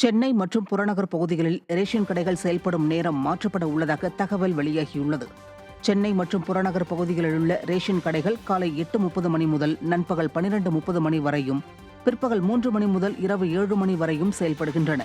சென்னை மற்றும் புறநகர் பகுதிகளில் ரேஷன் கடைகள் செயல்படும் நேரம் மாற்றப்பட உள்ளதாக தகவல் வெளியாகியுள்ளது. சென்னை மற்றும் புறநகர் பகுதிகளில் உள்ள ரேஷன் கடைகள் காலை 8:30 மணி முதல் நண்பகல் 12:30 மணி வரையும், பிற்பகல் 3 மணி முதல் இரவு 7 மணி வரையும் செயல்படுகின்றன.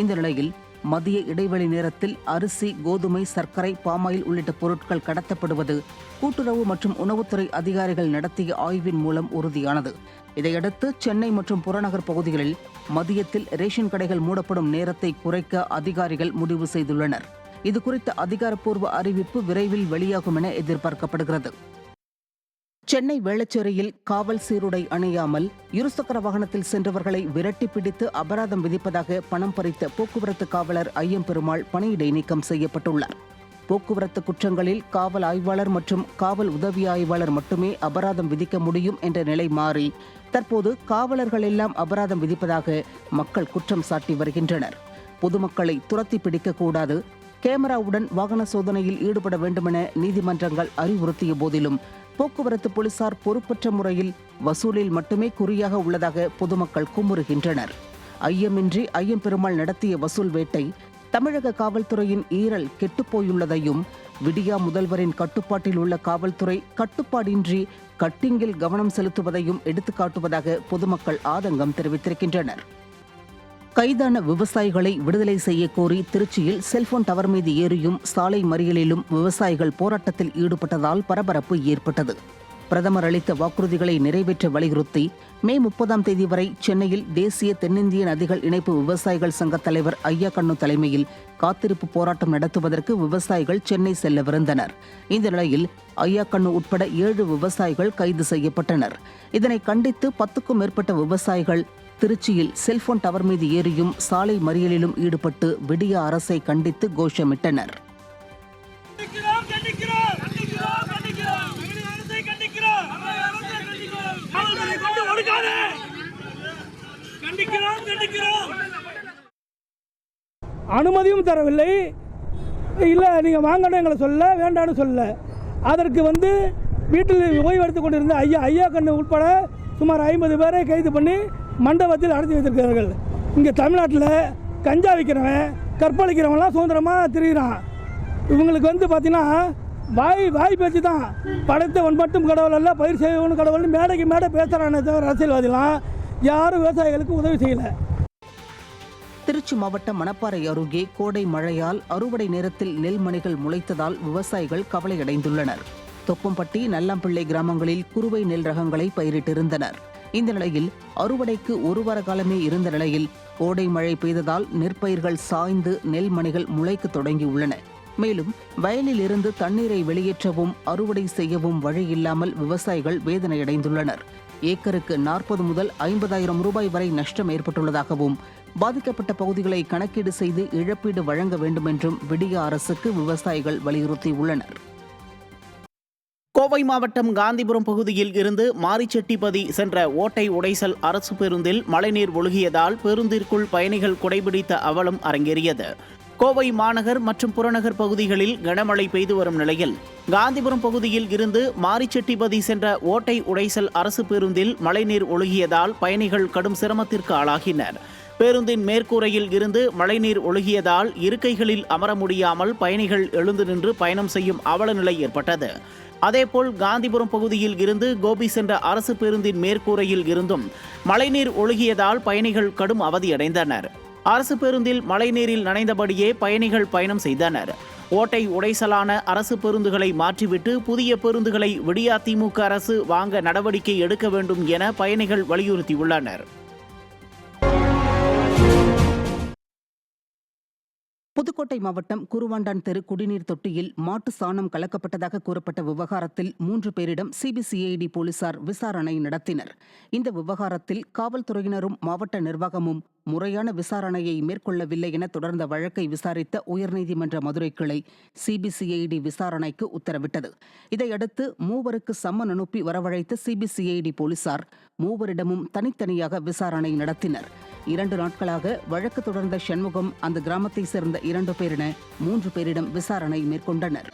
இந்த நிலையில் மதிய இடைவெளி நேரத்தில் அரிசி, கோதுமை, சர்க்கரை, பாமாயில் உள்ளிட்ட பொருட்கள் கடத்தப்படுவது கூட்டுறவு மற்றும் உணவுத்துறை அதிகாரிகள் நடத்திய ஆய்வின் மூலம் உறுதியானது. இதையடுத்து சென்னை மற்றும் புறநகர் பகுதிகளில் மதியத்தில் ரேஷன் கடைகள் மூடப்படும் நேரத்தை குறைக்க அதிகாரிகள் முடிவு செய்துள்ளனர். இதுகுறித்த அதிகாரப்பூர்வ அறிவிப்பு விரைவில் வெளியாகும் என எதிர்பார்க்கப்படுகிறது. சென்னை வேளச்சேரியில் காவல் சீருடை அணியாமல் இருசக்கர வாகனத்தில் சென்றவர்களை விரட்டி பிடித்து அபராதம் விதிப்பதாக பணம் பறித்த போக்குவரத்து காவலர் ஐயம்பெருமாள் பணியிடை நீக்கம் செய்யப்பட்டுள்ளார். போக்குவரத்து குற்றங்களில் காவல் ஆய்வாளர் மற்றும் காவல் உதவி ஆய்வாளர் மட்டுமே அபராதம் விதிக்க முடியும் என்ற நிலை மாறி தற்போது காவலர்கள் எல்லாம் அபராதம் விதிப்பதாக மக்கள் குற்றம் சாட்டி வருகின்றனர். பொதுமக்களை துரத்தி பிடிக்கக்கூடாது, கேமராவுடன் வாகன சோதனையில் ஈடுபட வேண்டுமென நீதிமன்றங்கள் அறிவுறுத்திய போதிலும் போக்குவரத்து போலீசார் பொறுப்பற்ற முறையில் வசூலில் மட்டுமே குறியாக உள்ளதாக பொதுமக்கள் குமுறுகின்றனர். ஐயமின்றி ஐயம்பெருமாள் நடத்திய வசூல் வேட்டை தமிழக காவல்துறையின் ஈரல் கெட்டுப்போயுள்ளதையும், விடியா முதல்வரின் கட்டுப்பாட்டில் உள்ள காவல்துறை கட்டுப்பாடின்றி கட்டிங்கில் கவனம் செலுத்துவதையும் எடுத்துக்காட்டுவதாக பொதுமக்கள் ஆதங்கம் தெரிவித்திருக்கின்றனர். கைதான விவசாயிகளை விடுதலை செய்யக்கோரி திருச்சியில் செல்போன் டவர் மீது ஏறியும் சாலை மறியலிலும் விவசாயிகள் போராட்டத்தில் ஈடுபட்டதால் பரபரப்பு ஏற்பட்டது. பிரதமர் அளித்த வாக்குறுதிகளை நிறைவேற்ற வலியுறுத்தி மே 30 வரை சென்னையில் தேசிய தென்னிந்திய நதிகள் இணைப்பு விவசாயிகள் சங்க தலைவர் ஐயாக்கண்ணு தலைமையில் காத்திருப்பு போராட்டம் நடத்துவதற்கு விவசாயிகள் சென்னை செல்லவிருந்தனர். இந்த நிலையில் ஐயாக்கண்ணு உட்பட 7 விவசாயிகள் கைது செய்யப்பட்டனர். இதனை கண்டித்து 10க்கும் மேற்பட்ட விவசாயிகள் திருச்சியில் செல்போன் டவர் மீது ஏறியும் சாலை மறியலிலும் ஈடுபட்டு விடிய அரசை கண்டித்து கோஷமிட்டனர். அனுமதியும் தரவில்லை. இல்லை, நீங்கள் வாங்கணும் எங்களை சொல்ல, வேண்டான்னு சொல்ல. அதற்கு வீட்டில் ஓய்வு எடுத்துக் கொண்டிருந்த ஐயாக்கண்ணு உட்பட சுமார் 50 பேரை கைது பண்ணி மண்டபத்தில் அடைத்து வைத்திருக்கிறார்கள். இங்கே தமிழ்நாட்டில் கஞ்சா விற்கிறவன், கற்பழிக்கிறவன்லாம் சுதந்திரமாக திரிகிறான். இவங்களுக்கு பார்த்தீங்கன்னா வாய் பேச்சு தான். படைத்தவன் மட்டும் கடவுள் அல்ல, பயிர் செய்வன் கடவுள்னு மேடைக்கு மேடை பேசுகிறானே தவிர அரசியல்வாதிலாம் யாரும் விவசாயிகளுக்கு உதவி செய்யலை. திருச்சி மாவட்டம் மணப்பாறை அருகே கோடை மழையால் அறுவடை நேரத்தில் நெல்மணிகள் முளைத்ததால் விவசாயிகள் கவலையடைந்துள்ளனர். தொப்பம்பட்டி, நல்லாம்பிள்ளை கிராமங்களில் குறுவை நெல் ரகங்களை பயிரிட்டிருந்தனர். இந்த நிலையில் அறுவடைக்கு 1 வார காலமே இருந்த நிலையில் கோடை மழை பெய்ததால் நெற்பயிர்கள் சாய்ந்து நெல்மணிகள் முளைக்க தொடங்கியுள்ளன. மேலும் வயலில் இருந்து தண்ணீரை வெளியேற்றவும் அறுவடை செய்யவும் வழியில்லாமல் விவசாயிகள் வேதனையடைந்துள்ளனர். ஏக்கருக்கு 40 முதல் 50,000 ரூபாய் வரை நஷ்டம் ஏற்பட்டுள்ளதாகவும், பாதிக்கப்பட்ட பகுதிகளை கணக்கீடு செய்து இழப்பீடு வழங்க வேண்டும் என்றும் விடிய அரசுக்கு விவசாயிகள் வலியுறுத்தியுள்ளனர். கோவை மாவட்டம் காந்திபுரம் பகுதியில் இருந்து மாரிச்செட்டிப்பதி சென்ற ஓட்டை உடைசல் அரசு பேருந்தில் மழைநீர் ஒழுகியதால் பேருந்திற்குள் பயணிகள் குடைபிடித்த அவலம் அரங்கேறியது. கோவை மாநகர் மற்றும் புறநகர் பகுதிகளில் கனமழை பெய்து வரும் நிலையில் காந்திபுரம் பகுதியில் இருந்து மாரிச்செட்டிப்பதி சென்ற ஓட்டை உடைசல் அரசு பேருந்தில் மழைநீர் ஒழுகியதால் பயணிகள் கடும் சிரமத்திற்கு ஆளாகினர். பேருந்தின் மேற்கூரையில் இருந்து மழைநீர் ஒழுகியதால் இருக்கைகளில் அமர முடியாமல் பயணிகள் எழுந்து நின்று பயணம் செய்யும் அவல நிலை ஏற்பட்டது. அதேபோல் காந்திபுரம் பகுதியில் இருந்து கோபி சென்ற அரசு பேருந்தின் மேற்கூரையில் இருந்தும் மழைநீர் ஒழுகியதால் பயணிகள் கடும் அவதியடைந்தனர். அரசு பேருந்தில் மழைநீரில் நனைந்தபடியே பயணிகள் பயணம் செய்தனர். ஓட்டை உடைசலான அரசு பேருந்துகளை மாற்றிவிட்டு புதிய பேருந்துகளை விடியா திமுக அரசு வாங்க நடவடிக்கை எடுக்க வேண்டும் என பயணிகள் வலியுறுத்தியுள்ளனர். புதுக்கோட்டை மாவட்டம் குருவாண்டான் தெரு குடிநீர் தொட்டியில் மாட்டு சாணம் கலக்கப்பட்டதாக கூறப்பட்ட விவகாரத்தில் 3 பேரிடம் சிபிசிஐடி போலீசார் விசாரணை நடத்தினர். இந்த விவகாரத்தில் காவல்துறையினரும் மாவட்ட நிர்வாகமும் முறையான விசாரணையை மேற்கொள்ளவில்லை என தொடர்ந்த வழக்கை விசாரித்த உயர்நீதிமன்ற மதுரை கிளை சிபிசிஐடி விசாரணைக்கு உத்தரவிட்டது. இதையடுத்து 3 சம்மன் அனுப்பி வரவழைத்த சிபிசிஐடி போலீசார் 3 தனித்தனியாக விசாரணை நடத்தினர். 2 நாட்களாக வழக்கு தொடர்ந்த சண்முகம் அந்த கிராமத்தை சேர்ந்த 2 பேர் என 3 பேரிடம் விசாரணை மேற்கொண்டனர்.